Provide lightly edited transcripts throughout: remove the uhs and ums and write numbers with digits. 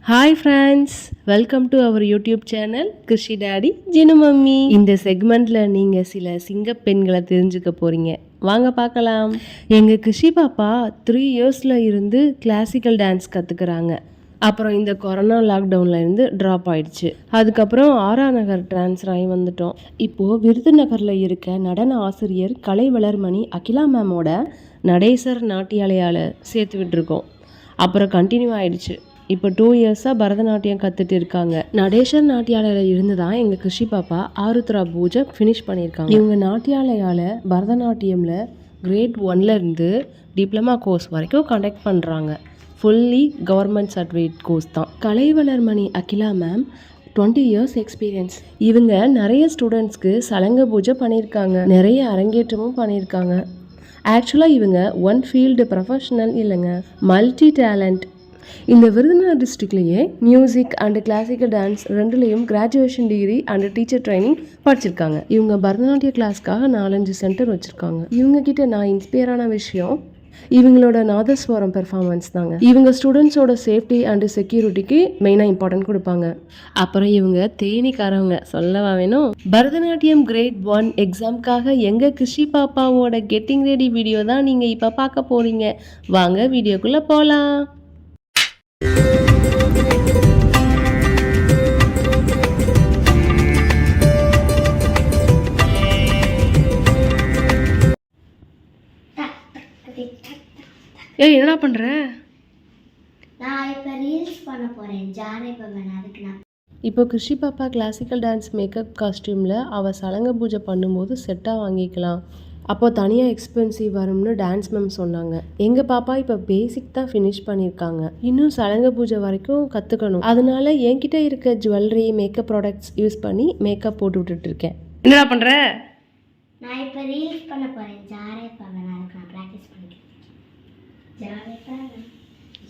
Hi friends, welcome to our YouTube channel Krishi daddy Jinu mummy. இந்த செக்மெண்ட்டில் நீங்கள் சில சிங்க பெண்களை தெரிஞ்சுக்க போகிறீங்க. வாங்க பார்க்கலாம். எங்கள் கிருஷி பாப்பா 3 இயர்ஸில் இருந்து கிளாசிக்கல் டான்ஸ் கற்றுக்குறாங்க. அப்புறம் இந்த கொரோனா லாக்டவுனில் இருந்து ட்ராப் ஆயிடுச்சு. அதுக்கப்புறம் ஆரா நகர் ட்ரான்ஸ்ஃபர் ஆகி வந்துட்டோம். இப்போது விருதுநகரில் இருக்க நடன ஆசிரியர் கலை வளர்மணி அகிலா மேமோட நடேசர் நாட்டியாலயால் சேர்த்து விட்டுருக்கோம். அப்புறம் கண்டினியூ ஆயிடுச்சு. இப்போ 2 இயர்ஸாக பரதநாட்டியம் கற்றுட்டு இருக்காங்க. நடேசர் நாட்டியாலயில் இருந்து தான் எங்கள் கிருஷி பாப்பா ஆருத்ரா பூஜை ஃபினிஷ் பண்ணியிருக்காங்க. இவங்க நாட்டியாலயால் பரதநாட்டியமில் கிரேட் 1லேருந்து டிப்ளமா கோர்ஸ் வரைக்கும் கண்டக்ட் பண்ணுறாங்க. ஃபுல்லி கவர்மெண்ட் சர்டிஃபிகேட் கோர்ஸ் தான். கலை Valarmani Akila ma'am 20 years experience. இவங்க நிறைய ஸ்டூடெண்ட்ஸ்க்கு சலங்க பூஜை பண்ணியிருக்காங்க, நிறைய அரங்கேற்றமும் பண்ணியிருக்காங்க. ஆக்சுவலாக இவங்க ஒன் ஃபீல்டு ப்ரொஃபஷனல் இல்லைங்க, மல்டி டேலண்ட். இந்த விருதுநகர் டிஸ்ட்ரிக்ட்லேயே மியூசிக் அண்ட் கிளாசிக்கல் டான்ஸ் ரெண்டுலேயும் graduation degree and teacher training படிச்சிருக்காங்க. இவங்க பரதநாட்டிய கிளாஸ்க்காக 4-5 சென்டர் வச்சுருக்காங்க. இவங்ககிட்ட நான் இன்ஸ்பயரான விஷயம் இவங்களோட நாதஸ்வரம் பெர்ஃபார்மன்ஸ் தாங்க. இவங்க ஸ்டூடெண்ட்ஸோட சேஃப்டி அண்ட் செக்யூரிட்டிக்கு மெயினாக இம்பார்ட்டன்ட் கொடுப்பாங்க. அப்புறம் இவங்க தேனிக்காரவங்க சொல்லவா வேணும். பரதநாட்டியம் கிரேட் 1 எக்ஸாம்க்காக எங்கள் கிருஷி பாப்பாவோட கெட்டிங் ரெடி வீடியோ தான் நீங்கள் இப்போ பார்க்க போகிறீங்க. வாங்க வீடியோக்குள்ளே போகலாம். ஏய், என்னடா பண்ற? நான் இப்போ ரீல்ஸ் பண்ண போறேன். ஜானே பவன் அதுக்கு நான் இப்போ கிருஷி பாப்பா கிளாசிக்கல் டான்ஸ் மேக்கப் காஸ்டியூமில் அவள் சலங்க பூஜை பண்ணும்போது செட்டாக வாங்கிக்கலாம். அப்போ தனியாக எக்ஸ்பென்சிவ் வரும்னு டான்ஸ் மேம் சொன்னாங்க. எங்கள் பாப்பா இப்போ பேசிக் தான் ஃபினிஷ் பண்ணியிருக்காங்க. இன்னும் சலங்க பூஜை வரைக்கும் கற்றுக்கணும். அதனால என்கிட்ட இருக்க ஜுவல்லரி மேக்கப் ப்ராடக்ட்ஸ் யூஸ் பண்ணி மேக்கப் போட்டு விட்டுட்டு இருக்கேன். என்னடா பண்ணுற? நான் இப்போ ரீல்ஸ் பண்ண போறேன். ஜானே பவன் அதுக்கு நான் ப்ராக்டிஸ் பண்ணிக்கிறேன். ஜானே பவன்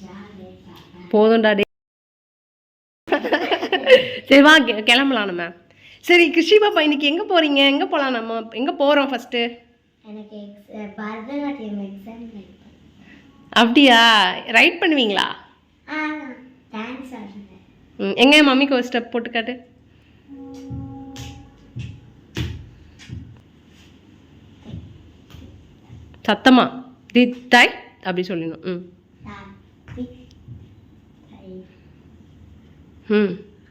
ஜானே பவன் போதும்டா டே. சரி வா கிளம்பலாம் நம்ம. சரி கிருஷி பாப்பா இன்னைக்கு எங்கே போகிறீங்க? எங்கே போகலாம்? நம்ம எங்கே போகிறோம் ஃபஸ்ட்டு? எனக்கு பரதநாட்டியம் எக்ஸாம் அப்படியா? ரைட் பண்ணுவீங்களா? டான்ஸ் ஆடுறேன். எங்க மம்மிக்கு ஒரு ஸ்டெப் போட்டு காட்டு. சத்தமா தித்தாய் அப்படி சொல்லணும்.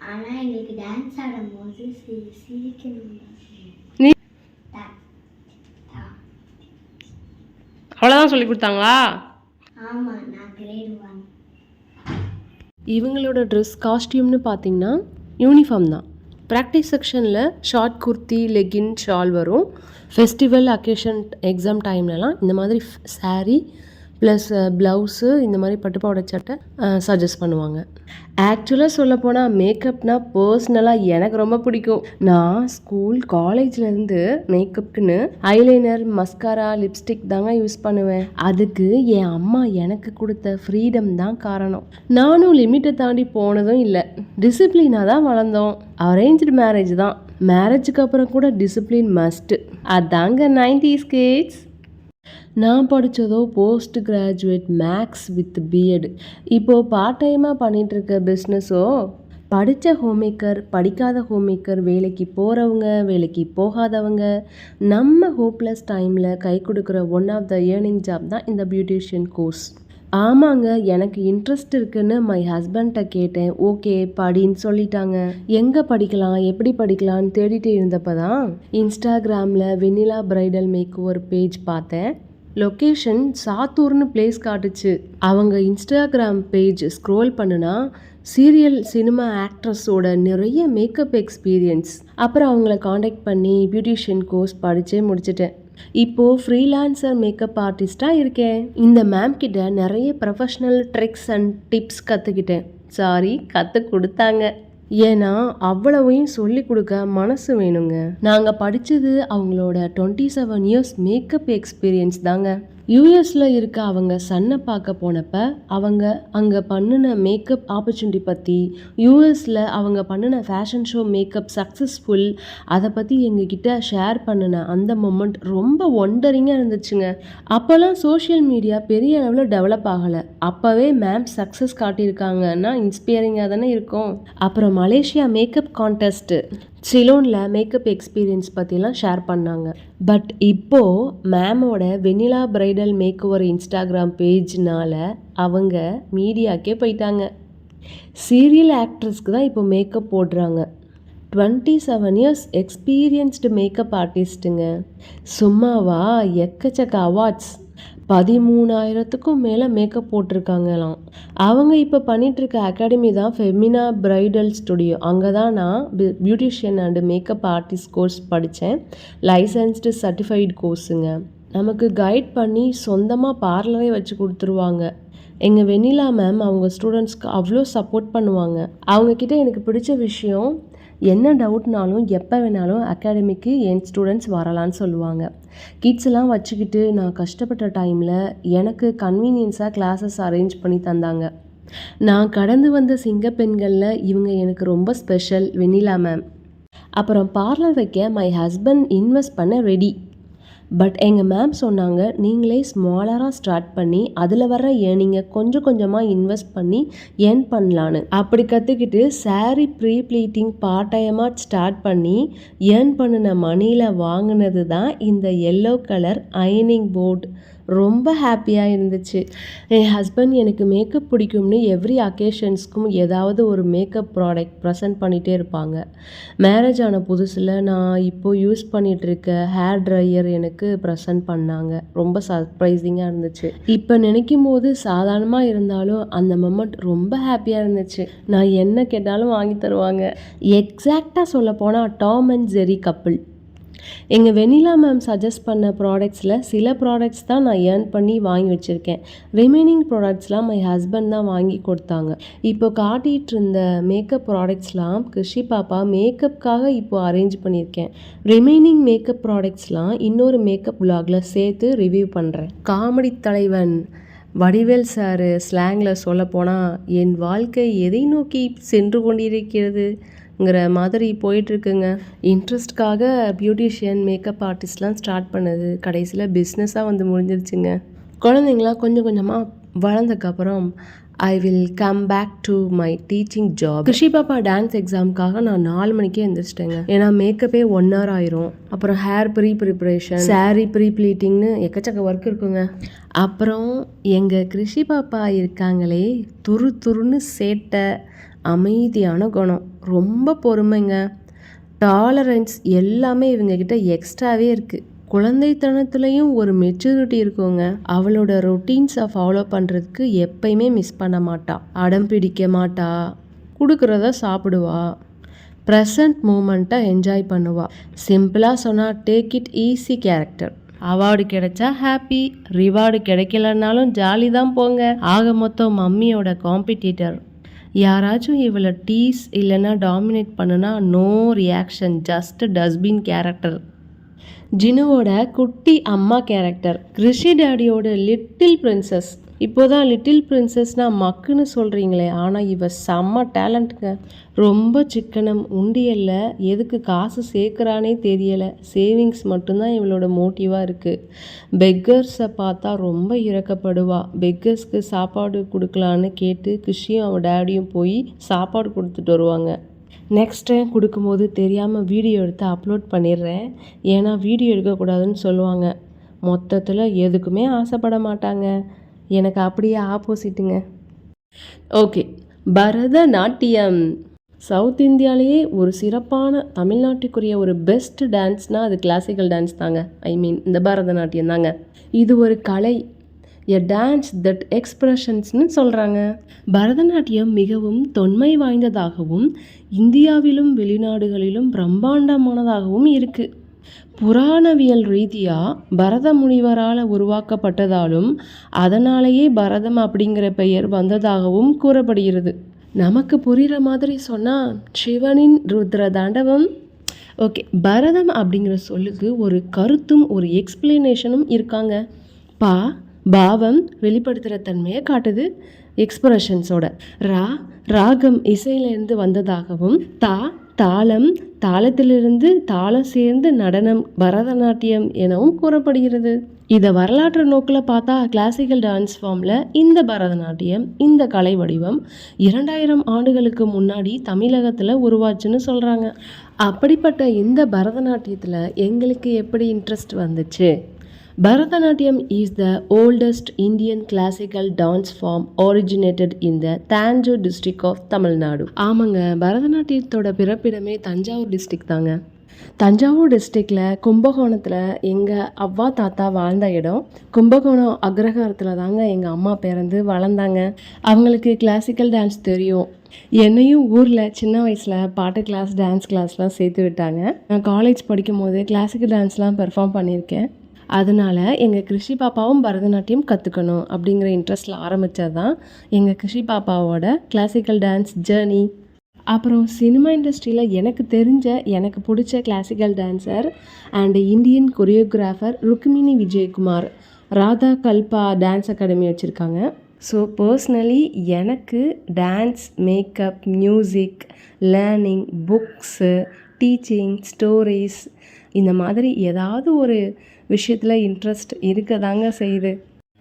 ஆனா எங்களுக்கு டான்ஸ் ஆடும்போது சிரிக்கணும். அவ்வளோதான் சொல்லி கொடுத்தாங்களா? ஆமாம், நான் கிரேட் 1. இவங்களோட ட்ரெஸ் காஸ்டியூம்னு பார்த்தீங்கன்னா யூனிஃபார்ம் தான். ப்ராக்டிஸ் செக்ஷனில் ஷார்ட் குர்த்தி, லெகின், ஷால் வரும். ஃபெஸ்டிவல் அக்கேஷன் எக்ஸாம் டைம்லலாம் இந்த மாதிரி சாரீ ப்ளஸ் ப்ளவுஸு இந்த மாதிரி பட்டுப்பாவோட சட்டை சஜஸ்ட் பண்ணுவாங்க. ஆக்சுவலாக சொல்லப்போனால் மேக்கப்னால் பர்சனலாக எனக்கு ரொம்ப பிடிக்கும். நான் ஸ்கூல் காலேஜ்லேருந்து மேக்கப்புக்குன்னு ஐலைனர், மஸ்காரா, லிப்ஸ்டிக் தாங்க யூஸ் பண்ணுவேன். அதுக்கு என் அம்மா எனக்கு கொடுத்த ஃப்ரீடம் தான் காரணம். நானும் லிமிட்டை தாண்டி போனதும் இல்லை. டிசிப்ளினாக தான் வளர்ந்தோம். அரேஞ்ச்டு மேரேஜ் தான். மேரேஜுக்கு அப்புறம் கூட டிசிப்ளின் மஸ்ட்டு. அதாங்க 90s கிட்ஸ். நான் படித்ததோ post graduate maths with BEd. இப்போது பார்ட் டைமாக பண்ணிகிட்ருக்க பிஸ்னஸோ படித்த ஹோம்மேக்கர், படிக்காத ஹோம்மேக்கர், வேலைக்கு போகிறவங்க, வேலைக்கு போகாதவங்க, நம்ம ஹோப்லெஸ் டைமில் கை கொடுக்குற one of the earning job தான் இந்த பியூட்டிஷியன் கோர்ஸ். ஆமாங்க, எனக்கு இன்ட்ரெஸ்ட் இருக்குன்னு மை ஹஸ்பண்ட்டை கேட்டேன். ஓகே படின்னு சொல்லிட்டாங்க. எங்கே படிக்கலாம், எப்படி படிக்கலான்னு தேடிட்டு இருந்தப்போ தான் இன்ஸ்டாகிராமில் Vennila bridal make over page பார்த்தேன். லொக்கேஷன் சாத்தூர்னு பிளேஸ் காட்டுச்சு. அவங்க இன்ஸ்டாகிராம் பேஜ் ஸ்க்ரோல் பண்ணுனா சீரியல் சினிமா ஆக்ட்ரஸோட நிறைய மேக்கப் எக்ஸ்பீரியன்ஸ். அப்புறம் அவங்கள காண்டாக்ட் பண்ணி பியூட்டிஷியன் கோர்ஸ் படித்தே முடிச்சிட்டேன். இப்போது ஃப்ரீலான்சர் மேக்கப் ஆர்டிஸ்டாக இருக்கேன். இந்த மேம் கிட்ட நிறைய ப்ரொஃபஷ்னல் ட்ரிக்ஸ் அண்ட் டிப்ஸ் கற்றுக்கிட்டேன். கற்றுக் கொடுத்தாங்க. ஏன்னா அவ்வளவையும் சொல்லி கொடுக்க மனசு வேணுங்க. நாங்கள் படித்தது அவங்களோட 27 இயர்ஸ் மேக்கப் எக்ஸ்பீரியன்ஸ் தாங்க. யூஎஸில் இருக்க அவங்க சன்னை பார்க்க போனப்ப அவங்க அங்கே பண்ணின மேக்கப் ஆப்பர்ச்சுனிட்டி பற்றி, யூஎஸில் அவங்க பண்ணின ஃபேஷன் ஷோ மேக்கப் சக்ஸஸ்ஃபுல் அதை பற்றி எங்ககிட்ட ஷேர் பண்ணின அந்த மொமெண்ட் ரொம்ப ஒண்டரிங்காக இருந்துச்சுங்க. அப்போல்லாம் சோஷியல் மீடியா பெரிய அளவில் டெவலப் ஆகலை. அப்போவே மேம் சக்ஸஸ் காட்டியிருக்காங்கன்னா இன்ஸ்பைரிங்காக தானே இருக்கும். அப்புறம் மலேசியா மேக்கப் கான்டெஸ்ட்டு சிலோனில் மேக்கப் எக்ஸ்பீரியன்ஸ் பற்றிலாம் ஷேர் பண்ணாங்க. பட் இப்போது மேமோட Vennila bridal make over Instagram பேஜ்னால அவங்க மீடியாக்கே போயிட்டாங்க. சீரியல் ஆக்ட்ரஸ்க்கு தான் இப்போ மேக்கப் போடுறாங்க. 27 இயர்ஸ் எக்ஸ்பீரியன்ஸ்டு மேக்கப் ஆர்டிஸ்ட்டுங்க. சும்மாவா எக்கச்சக்க அவார்ட்ஸ் 13,000க்கும் மேலே மேக்கப் போட்டிருக்காங்களாம். அவங்க இப்போ பண்ணிகிட்ருக்க அகாடமி தான் ஃபெமினா பிரைடல் ஸ்டுடியோ. அங்கே தான் நான் beautician and makeup artist course படித்தேன். லைசன்ஸ்டு சர்டிஃபைடு கோர்ஸுங்க. நமக்கு கைட் பண்ணி சொந்தமாக பார்லரே வச்சு கொடுத்துருவாங்க. எங்கள் வெண்ணிலா மேம் அவங்க ஸ்டூடெண்ட்ஸ்க்கு அவ்வளோ சப்போர்ட் பண்ணுவாங்க. அவங்கக்கிட்ட எனக்கு பிடிச்ச விஷயம், என்ன டவுட்னாலும் எப்போ வேணாலும் அகாடமிக்கு என் ஸ்டூடெண்ட்ஸ் வரலான்னு சொல்லுவாங்க. கிட்ஸ்லாம் வச்சுக்கிட்டு நான் கஷ்டப்பட்ட டைமில் எனக்கு கன்வீனியன்ஸாக கிளாஸஸ் அரேஞ்ச் பண்ணி தந்தாங்க. நான் கடந்து வந்த சிங்க பெண்களில் இவங்க எனக்கு ரொம்ப ஸ்பெஷல், வெண்ணிலா மேம். அப்புறம் பார்லர் வைக்க மை ஹஸ்பண்ட் இன்வெஸ்ட் பண்ண ரெடி. பட் எங்கள் மேம் சொன்னாங்க, நீங்களே ஸ்மாலராக ஸ்டார்ட் பண்ணி அதில் வர்ற ஏர்னிங்கை கொஞ்சம் கொஞ்சமாக இன்வெஸ்ட் பண்ணி ஏர்ன் பண்ணலான்னு. அப்படி கற்றுக்கிட்டு சாரீ ப்ரீ ப்ளீட்டிங் பார்ட் டைமாக ஸ்டார்ட் பண்ணி ஏர்ன் பண்ணின மணியில் வாங்கினது தான் இந்த எல்லோ கலர் அயனிங் போர்டு. ரொம்ப ஹாப்பியாக இருந்துச்சு. என் ஹஸ்பண்ட் எனக்கு மேக்கப் பிடிக்கும்னு எவ்ரி அக்கேஷன்ஸ்க்கும் ஏதாவது ஒரு மேக்கப் ப்ராடக்ட் ப்ரெசென்ட் பண்ணிகிட்டே இருப்பாங்க. மேரேஜ் ஆன புதுசில் நான் இப்போது யூஸ் பண்ணிகிட்ருக்க ஹேர் ட்ரையர் எனக்கு ப்ரெசென்ட் பண்ணாங்க. ரொம்ப சர்ப்ரைசிங்காக இருந்துச்சு. இப்போ நினைக்கும் போது சாதாரணமாக இருந்தாலும் அந்த மொமெண்ட் ரொம்ப ஹாப்பியாக இருந்துச்சு. நான் என்ன கேட்டாலும் வாங்கி தருவாங்க. எக்ஸாக்டாக சொல்ல போனால் டாம் அண்ட் ஜெரி கப்பிள். எங்கள் வெண்ணிலா மேம் சஜஸ்ட் பண்ண ப்ராடக்ட்ஸில் சில ப்ராடக்ட்ஸ் தான் நான் ஏர்ன் பண்ணி வாங்கி வச்சுருக்கேன். ரிமைனிங் ப்ராடக்ட்ஸ்லாம் மை ஹஸ்பண்ட் தான் வாங்கி கொடுத்தாங்க. இப்போ காட்டிகிட்டு இருந்த மேக்கப் ப்ராடக்ட்ஸ்லாம் கிருஷி பாப்பா மேக்கப்புக்காக இப்போ அரேஞ்ச் பண்ணியிருக்கேன். ரிமைனிங் மேக்கப் ப்ராடக்ட்ஸ்லாம் இன்னொரு மேக்கப் விலாகில் சேர்த்து ரிவ்யூ பண்ணுறேன். காமெடி தலைவன் வடிவேல் சார் ஸ்லாங்கில் சொல்லப்போனால், என் வாழ்க்கை எதை நோக்கி சென்று கொண்டிருக்கிறதுங்கிற மாதிரி போயிட்டுருக்குங்க. இன்ட்ரெஸ்ட்காக பியூட்டிஷியன் மேக்கப் ஆர்டிஸ்ட்லாம் ஸ்டார்ட் பண்ணது கடைசியில் பிஸ்னஸாக வந்து முடிஞ்சிருச்சுங்க. குழந்தைங்களாம் கொஞ்சம் கொஞ்சமாக வளர்ந்ததுக்கப்புறம் I will come back to my teaching job. Krishi பாப்பா டான்ஸ் எக்ஸாமுக்காக நான் 4 மணிக்கே எழுந்திரிச்சிட்டேங்க. ஏன்னா மேக்கப்பே 1 hour ஆயிரும். அப்புறம் ஹேர் ப்ரிப்ரேஷன், சாரீ ப்ரீ ப்ளீட்டிங்னு எக்கச்சக்க ஒர்க் இருக்குங்க. அப்புறம் எங்கள் கிருஷி பாப்பா இருக்காங்களே, துருன்னு சேட்டை, அமைதியான குணம், ரொம்ப பொறுமைங்க, டாலரன்ஸ் எல்லாமே இவங்கக்கிட்ட எக்ஸ்ட்ராவே இருக்குது. குழந்தைத்தனத்துலேயும் ஒரு மெச்சூரிட்டி இருக்குங்க. அவளோட ரொட்டீன்ஸை ஃபாலோ பண்ணுறதுக்கு எப்பயுமே மிஸ் பண்ண மாட்டா. அடம் பிடிக்க மாட்டா, கொடுக்குறத சாப்பிடுவா, ப்ரெசன்ட் மூமெண்ட்டை என்ஜாய் பண்ணுவா. சிம்பிளாக சொன்னால் take it easy character. Award கிடைச்சா ஹாப்பி, ரிவார்டு கிடைக்கலனாலும் ஜாலி தான் போங்க. ஆக மொத்தம் மம்மியோட காம்படிட்டர். யாராச்சும் இவளை டீஸ் இல்லைன்னா டாமினேட் பண்ணுனா no reaction, just dustbin character. ஜினுவோட குட்டி அம்மா கேரக்டர். கிருஷி டாடியோட லிட்டில் பிரின்சஸ். இப்போதான் லிட்டில் பிரின்சஸ்னால் மக்குன்னு சொல்கிறீங்களே, ஆனால் இவ செம்ம டேலண்ட்டுங்க. ரொம்ப சிக்கனம், உண்டியலில் எதுக்கு காசு சேர்க்குறானே தெரியலை. சேவிங்ஸ் மட்டும்தான் இவளோட மோட்டிவாக இருக்குது. பெக்கர்ஸை பார்த்தா ரொம்ப இறக்கப்படுவா. பெக்கர்ஸ்க்கு சாப்பாடு கொடுக்கலான்னு கேட்டு கிருஷியும் அவள் டேடியும் போய் சாப்பாடு கொடுத்துட்டு வருவாங்க. நெக்ஸ்ட் டைம் கொடுக்கும்போது தெரியாமல் வீடியோ எடுத்து அப்லோட் பண்ணிடுறேன். ஏன்னா வீடியோ எடுக்கக்கூடாதுன்னு சொல்லுவாங்க. மொத்தத்தில் எதுக்குமே ஆசைப்பட மாட்டாங்க. எனக்கு அப்படியே ஆப்போசிட்டுங்க. ஓகே, பரதநாட்டியம் சவுத் இந்தியாவிலேயே ஒரு சிறப்பான, தமிழ்நாட்டுக்குரிய ஒரு பெஸ்ட் டான்ஸ்னால் அது கிளாசிக்கல் டான்ஸ் தாங்க. இந்த பரதநாட்டியம் தாங்க. இது ஒரு கலை, எ டான்ஸ் தட் எக்ஸ்பிரஷன்ஸ்னு சொல்கிறாங்க. பரதநாட்டியம் மிகவும் தொன்மை வாய்ந்ததாகவும் இந்தியாவிலும் வெளிநாடுகளிலும் பிரம்மாண்டமானதாகவும் இருக்குது. புராணவியல் ரீதியாக பரத முனிவரால் உருவாக்கப்பட்டதாலும் அதனாலேயே பரதம் அப்படிங்கிற பெயர் வந்ததாகவும் கூறப்படுகிறது. நமக்கு புரிகிற மாதிரி சொன்னால் சிவனின் ருத்ர தாண்டவம். ஓகே, பரதம் அப்படிங்கிற சொல்லுக்கு ஒரு கருத்தும் ஒரு எக்ஸ்பிளனேஷனும் இருக்காங்க. பா பாவம் வெளிப்படுத்துகிற தன்மையை காட்டுது எக்ஸ்பிரஷன்ஸோட. ராகம் இசையிலேருந்து வந்ததாகவும், தாளம் தாளத்திலிருந்து தாளம் சேர்ந்து நடனம் பரதநாட்டியம் எனவும் கூறப்படுகிறது. இதை வரலாற்று நோக்கில் பார்த்தா கிளாசிக்கல் டான்ஸ் ஃபார்மில் இந்த பரதநாட்டியம், இந்த கலை வடிவம் 2000 ஆண்டுகளுக்கு முன்னாடி தமிழகத்தில் உருவாச்சுன்னு சொல்கிறாங்க. அப்படிப்பட்ட இந்த பரதநாட்டியத்தில் எங்களுக்கு எப்படி இன்ட்ரெஸ்ட் வந்துச்சு? Bharatanatyam is the oldest Indian classical dance form originated in the Tanjore district of Tamil Nadu. ஆமாங்க, பரதநாட்டியத்தோட பிறப்பிடமே தஞ்சாவூர் டிஸ்ட்ரிக்ட் தாங்க. தஞ்சாவூர் டிஸ்ட்ரிக்டில் கும்பகோணத்தில் எங்கள் அவ்வா தாத்தா வாழ்ந்த இடம். கும்பகோணம் அக்ரஹாரத்தில் தாங்க எங்கள் அம்மா பிறந்து வளர்ந்தாங்க. அவங்களுக்கு கிளாசிக்கல் டான்ஸ் தெரியும். என்னையும் ஊரில் சின்ன வயசில் பாட்டு கிளாஸ், டான்ஸ் கிளாஸ்லாம் சேர்த்து விட்டாங்க. நான் காலேஜ் படிக்கும் போது கிளாசிக்கல் டான்ஸ்லாம் பெர்ஃபார்ம் பண்ணியிருக்கேன். அதனால் எங்கள் கிருஷி பாப்பாவும் பரதநாட்டியம் கற்றுக்கணும் அப்படிங்கிற இன்ட்ரெஸ்ட்டில் ஆரம்பித்தது தான் எங்கள் கிருஷி பாப்பாவோட கிளாசிக்கல் டான்ஸ் ஜேர்னி. அப்புறம் சினிமா இண்டஸ்ட்ரியில் எனக்கு தெரிஞ்ச, எனக்கு பிடிச்ச classical dancer and Indian choreographer Rukmini Vijayakumar Radha Kalpa dance academy வச்சுருக்காங்க. ஸோ பர்சனலி எனக்கு dance, makeup, music, learning, books, teaching, stories இந்த மாதிரி ஏதாவது ஒரு விஷயத்தில் இன்ட்ரெஸ்ட் இருக்க தாங்க செய்யுது.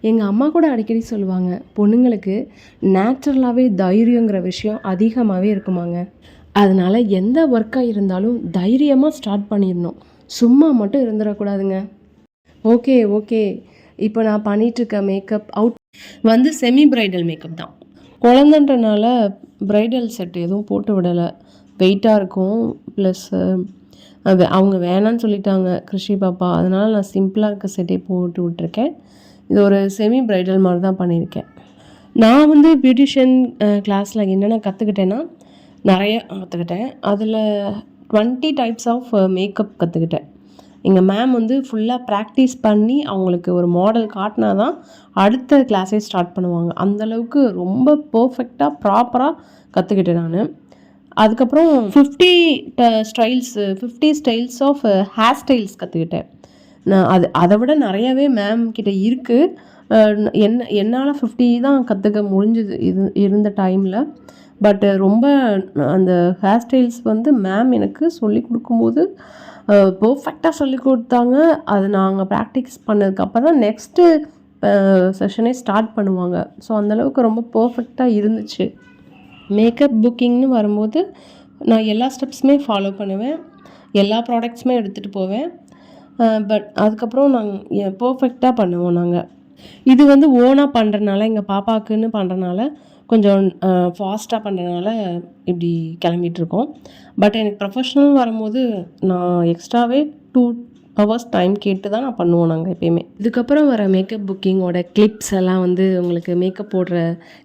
எங்கள் அம்மா கூட அடிக்கடி சொல்லுவாங்க, பொண்ணுங்களுக்கு நேச்சுரலாகவே தைரியங்கிற விஷயம் அதிகமாகவே இருக்குமாங்க. அதனால் எந்த ஒர்க்காக இருந்தாலும் தைரியமாக ஸ்டார்ட் பண்ணிடணும், சும்மா மட்டும் இருந்துடக்கூடாதுங்க. ஓகே இப்போ நான் பண்ணிகிட்ருக்க மேக்கப் வந்து செமி பிரைடல் மேக்கப் தான். குழந்தைன்றனால பிரைடல் செட் எதுவும் போட்டு விடலை, வெயிட்டாக இருக்கும். ப்ளஸ் அவங்க வேணான்னு சொல்லிட்டாங்க கிருஷி பாப்பா, அதனால் நான் சிம்பிளாக இருக்க செட்டே போட்டு விட்ருக்கேன். இது ஒரு செமி பிரைடல் மாதிரி தான் பண்ணியிருக்கேன். நான் வந்து பியூட்டிஷியன் கிளாஸில் என்னென்ன கற்றுக்கிட்டேன்னா நிறைய கற்றுக்கிட்டேன். அதில் 20 டைப்ஸ் ஆஃப் மேக்கப் கற்றுக்கிட்டேன். எங்கள் மேம் வந்து ஃபுல்லாக ப்ராக்டிஸ் பண்ணி அவங்களுக்கு ஒரு மாடல் காட்டினா தான் அடுத்த கிளாஸே ஸ்டார்ட் பண்ணுவாங்க. அந்தளவுக்கு ரொம்ப பர்ஃபெக்டாக ப்ராப்பராக கற்றுக்கிட்டேன் நான். அதுக்கப்புறம் 50 ஸ்டைல்ஸ் ஆஃப் ஹேர் ஸ்டைல்ஸ் கற்றுக்கிட்டேன். நான் அதை விட நிறையாவே மேம் கிட்ட இருக்குது. என்னால் 50 தான் கற்றுக்க முடிஞ்சுது இருந்த டைமில். பட் ரொம்ப அந்த ஹேர் ஸ்டைல்ஸ் வந்து மேம் எனக்கு சொல்லி கொடுக்கும்போது பர்ஃபெக்டாக சொல்லி கொடுத்தாங்க. அது நாங்கள் ப்ராக்டிஸ் பண்ணதுக்கப்புறம் தான் நெக்ஸ்ட்டு செஷனே ஸ்டார்ட் பண்ணுவாங்க. ஸோ அந்தளவுக்கு ரொம்ப பர்ஃபெக்டாக இருந்துச்சு. மேக்கப் புக்கிங்னு வரும்போது நான் எல்லா ஸ்டெப்ஸுமே ஃபாலோ பண்ணுவேன், எல்லா ப்ராடக்ட்ஸுமே எடுத்துகிட்டு போவேன். பட் அதுக்கப்புறம் நாங்கள் பர்ஃபெக்டாக பண்ணுவோம். நாங்கள் இது வந்து ஓனாக பண்ணுறனால, எங்கள் பாப்பாவுக்குன்னு பண்ணுறனால, கொஞ்சம் ஃபாஸ்ட்டாக பண்ணுறனால இப்படி கிளம்பிகிட்ருக்கோம். பட் எனக்கு ப்ரொஃபஷ்னல் வரும்போது நான் எக்ஸ்ட்ராவே 2 hours டைம் கேட்டு தான் நான் பண்ணுவோம் நாங்கள் எப்பயுமே. இதுக்கப்புறம் வர மேக்கப் புக்கிங்கோட கிளிப்ஸ் எல்லாம் வந்து உங்களுக்கு மேக்கப் போடுற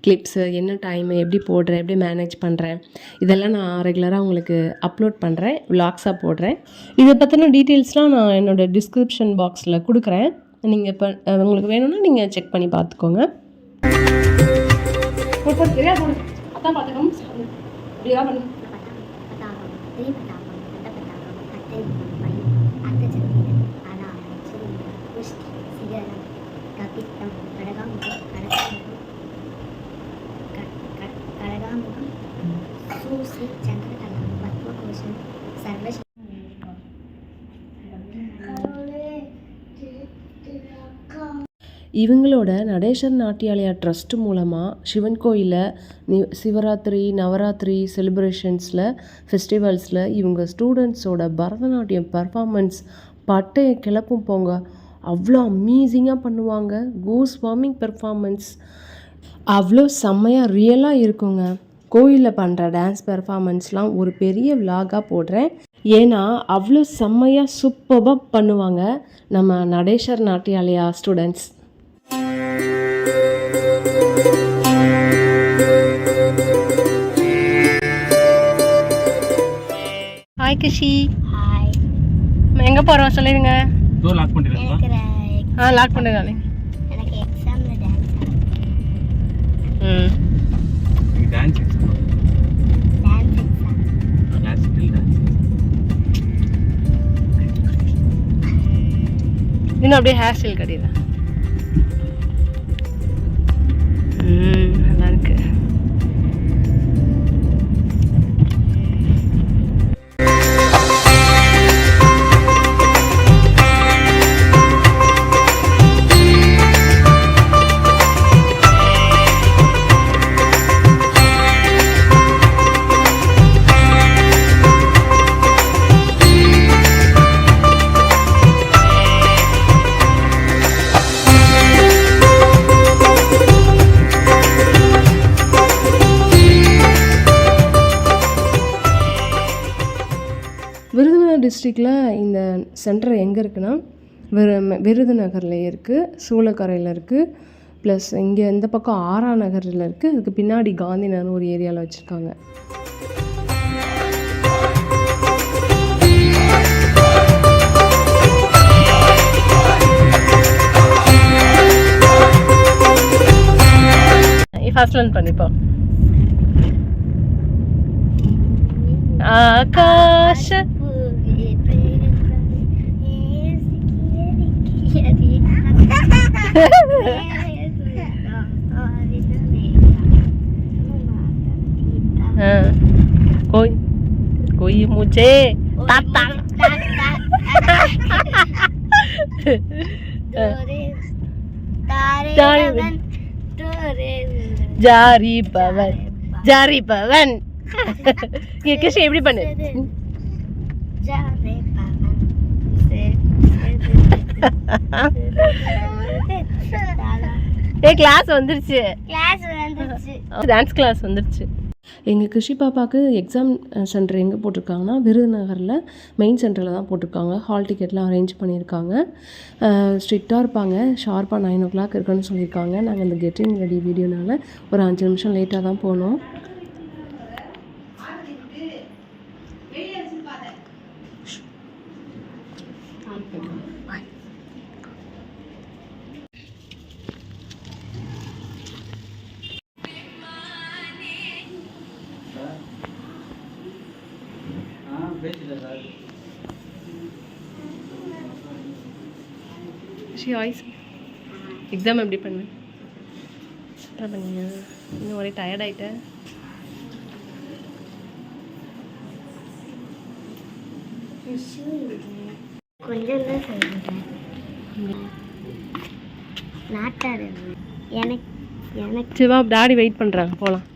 கிளிப்ஸு, என்ன டைமு, எப்படி போடுறேன், எப்படி மேனேஜ் பண்ணுறேன், இதெல்லாம் நான் ரெகுலராக உங்களுக்கு அப்லோட் பண்ணுறேன், விலாக்ஸாக போடுறேன். இதை பற்றின டீட்டெயில்ஸ்லாம் நான் என்னோடய டிஸ்கிரிப்ஷன் பாக்ஸில் கொடுக்குறேன். நீங்கள் இப்போ உங்களுக்கு வேணும்னா நீங்கள் செக் பண்ணி பார்த்துக்கோங்க. அதான் பார்த்துக்கோங்க. இப்படியா பண்ணு. இவங்களோட நடேசர் நாட்டியாலயா ட்ரஸ்ட் மூலமாக சிவன் கோயிலில் சிவராத்திரி, நவராத்திரி செலிப்ரேஷன்ஸில், ஃபெஸ்டிவல்ஸில் இவங்க ஸ்டூடெண்ட்ஸோட பரதநாட்டியம் பர்ஃபார்மன்ஸ் பட்டையை கிளப்பும் போங்க. அவ்வளோ அமேசிங்காக பண்ணுவாங்க. கோஸ் வார்மிங் பெர்ஃபார்மன்ஸ் அவ்வளோ செம்மையாக ரியலாக இருக்குங்க. கோயிலில் பண்ணுற டான்ஸ் பெர்ஃபார்மன்ஸ்லாம் ஒரு பெரிய விலாகாக போடுறேன். ஏன்னா அவ்வளோ செம்மையாக சூப்பராக பண்ணுவாங்க நம்ம Natesar Natyalaya students. Hi Krishi. Hi. எங்கே போகிறோம் சொல்லிடுங்க. லாக் பண்ணிடுறேன். லாக் பண்ணுங்க. எனக்கு எக்ஸாமில் டான்ஸ் டான்ஸ் எக்ஸாம். இன்னும் அப்படியே ஹேர் ஸ்டைல் கட்டிடுறேன். டிஸ்ட்ரிக்டில் இந்த சென்டர் எங்கே இருக்குன்னா விருதுநகரில் இருக்குது, சூளக்கரையில் இருக்குது, ப்ளஸ் இங்கே இந்த பக்கம் ஆரா நகரில் இருக்குது. அதுக்கு பின்னாடி காந்தி நகர்னு ஒரு ஏரியாவில் வச்சுருக்காங்க. ஃபர்ஸ்ட் லேர்ன் பண்ணிப்போம். ஆகாஷ कोई कोई मुझे ताता जारी पवन जारी पवन ये कैसे எப்படி பண்ணு जारी पवन ஏ கிளாஸ் வந்துருச்சு டான்ஸ் கிளாஸ் வந்துருச்சு. எங்கள் கிருஷி பாப்பாவுக்கு எக்ஸாம் சென்டர் எங்கே போட்டிருக்காங்கன்னா விருதுநகரில் மெயின் சென்டரில் தான் போட்டிருக்காங்க. ஹால் டிக்கெட்லாம் அரேஞ்ச் பண்ணியிருக்காங்க. ஸ்ட்ரிக்டாக இருப்பாங்க. ஷார்ப்பாக 9 o'clock இருக்குன்னு சொல்லியிருக்காங்க. நாங்கள் இந்த கெட்டிங் ரெடி வீடியோனால ஒரு 5 நிமிஷம் லேட்டாக தான் போனோம். எக்ஸாம் எப்படி பண்ணு பண்ணீங்க? இன்னும் ஒரே டயர்ட் ஆகிட்டேன். கொஞ்சம் தான் சொல்லிட்டேன். நாட்டாடு எனக்கு சிவா டாடி வெயிட் பண்ணுறாங்க, போகலாம்.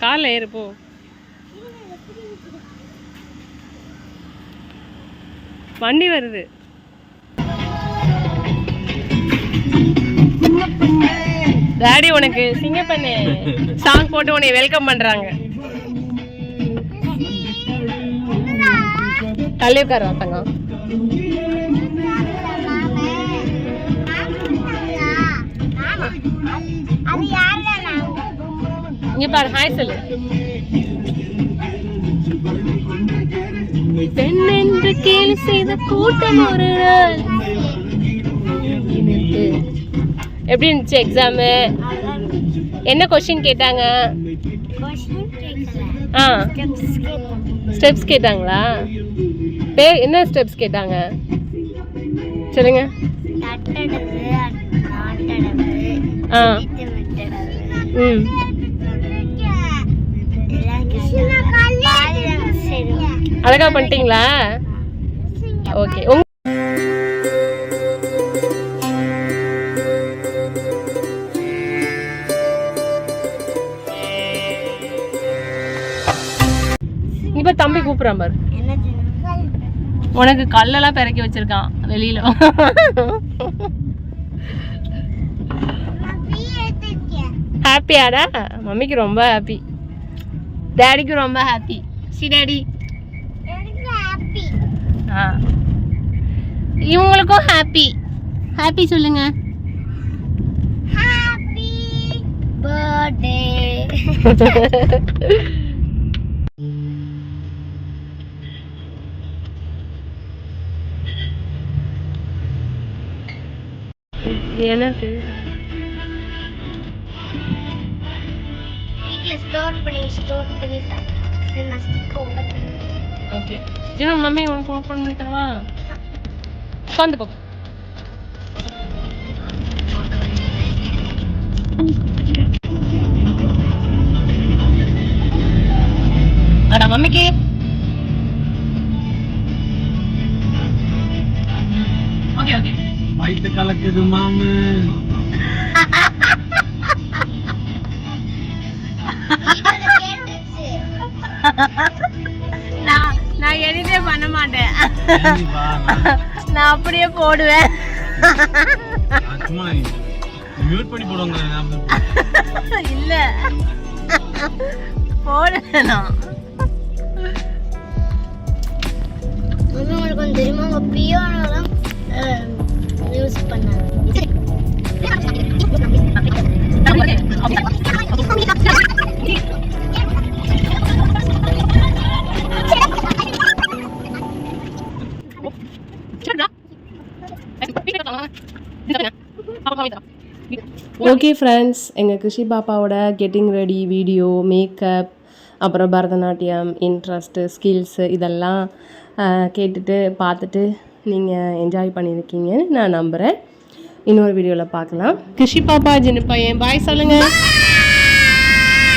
காலைல ஏறுப்போ. வண்டி வருது. டாடி உனக்கு சிங்க பண்ணு சாங் போட்டு உன்னை வெல்கம் பண்றாங்க. தள்ளி உட்காரு வாத்தங்க. இங்க பாரு, ஹாய் சொல்லு. பெண்ணென்று கேலி செய்த கூட்டம் ஒரு நாள். எப்படி இருந்துச்சு எக்ஸாமு? என்ன கொஸ்டின் கேட்டாங்க? ஸ்டெப்ஸ் கேட்டாங்களா? பேர் என்ன ஸ்டெப்ஸ் கேட்டாங்க சொல்லுங்க. அழகா பண்ணிட்டீங்களா? ஓகே. இப்ப தம்பி கூப்பிடுறான் பாரு. உனக்கு கல்லெல்லாம் பிறக்கி வச்சிருக்கான் வெளியில. ஹாப்பியாடா? மம்மிக்கு ரொம்ப ஹாப்பி, டேடிக்கு ரொம்ப ஹாப்பி. C daddy. இவங்களுக்கும் ஹாப்பி. ஹாப்பி சொல்லுங்க. Happy birthday. எனக்கு ஸ்டோர் பண்ணி ஓகே. ஜீவன் மம்மி உனக்கு ஓப்பன் பண்ணி தரவா? உட்காந்து போ. அடா மம்மிக்கு ஓகே ஓகே. வயிற்று கலக்குது மாமு. நான் எதுவுமே பண்ண மாட்டேன், நான் அப்படியே போடுவேன். மியூட் பண்ணி போடுவாங்க. இல்ல போடுவேன் நான். தெரியுமா அவங்க பியானோலாம் யூஸ் பண்ணாங்க. ஓகே ஃப்ரெண்ட்ஸ், எங்கள் கிருஷி பாப்பாவோட கெட்டிங் ரெடி வீடியோ, மேக்கப், அப்புறம் பரதநாட்டியம், இன்ட்ரெஸ்ட்டு, ஸ்கில்ஸு இதெல்லாம் கேட்டுட்டு பார்த்துட்டு நீங்கள் என்ஜாய் பண்ணியிருக்கீங்கன்னு நான் நம்புகிறேன். இன்னொரு வீடியோவில் பார்க்கலாம். கிருஷி பாப்பா, ஜின்னு பையன், பாய் சொல்லுங்கள்.